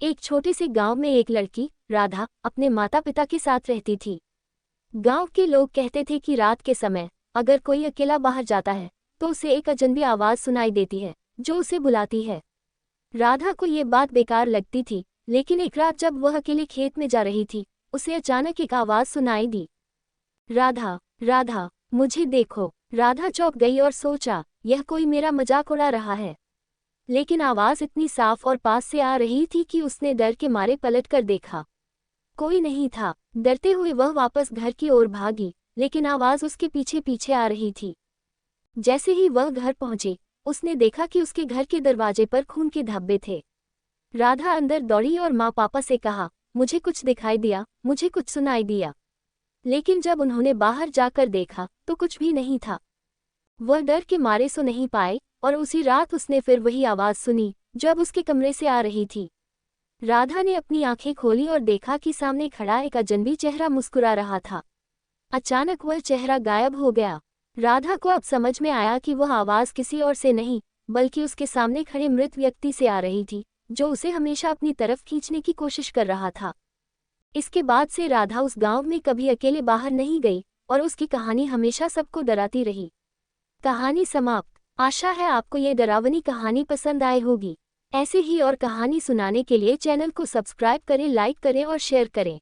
एक छोटे से गांव में एक लड़की राधा अपने माता पिता के साथ रहती थी। गांव के लोग कहते थे कि रात के समय अगर कोई अकेला बाहर जाता है तो उसे एक अजनबी आवाज सुनाई देती है जो उसे बुलाती है। राधा को ये बात बेकार लगती थी, लेकिन एक रात जब वह अकेले खेत में जा रही थी, उसे अचानक एक आवाज सुनाई दी, राधा राधा मुझे देखो। राधा चौंक गई और सोचा यह कोई मेरा मजाक उड़ा रहा है, लेकिन आवाज इतनी साफ और पास से आ रही थी कि उसने डर के मारे पलट कर देखा। कोई नहीं था। डरते हुए वह वापस घर की ओर भागी, लेकिन आवाज उसके पीछे पीछे आ रही थी। जैसे ही वह घर पहुंची, उसने देखा कि उसके घर के दरवाजे पर खून के धब्बे थे। राधा अंदर दौड़ी और माँ पापा से कहा, मुझे कुछ दिखाई दिया, मुझे कुछ सुनाई दिया। लेकिन जब उन्होंने बाहर जाकर देखा तो कुछ भी नहीं था। वह डर के मारे सो नहीं पाए और उसी रात उसने फिर वही आवाज सुनी जो अब उसके कमरे से आ रही थी। राधा ने अपनी आंखें खोली और देखा कि सामने खड़ा एक अजनबी चेहरा मुस्कुरा रहा था। अचानक वह चेहरा गायब हो गया। राधा को अब समझ में आया कि वह आवाज किसी और से नहीं बल्कि उसके सामने खड़े मृत व्यक्ति से आ रही थी, जो उसे हमेशा अपनी तरफ खींचने की कोशिश कर रहा था। इसके बाद से राधा उस गांव में कभी अकेले बाहर नहीं गई और उसकी कहानी हमेशा सबको डराती रही। कहानी समाप्त। आशा है आपको ये डरावनी कहानी पसंद आई होगी। ऐसे ही और कहानी सुनाने के लिए चैनल को सब्सक्राइब करें, लाइक करें और शेयर करें।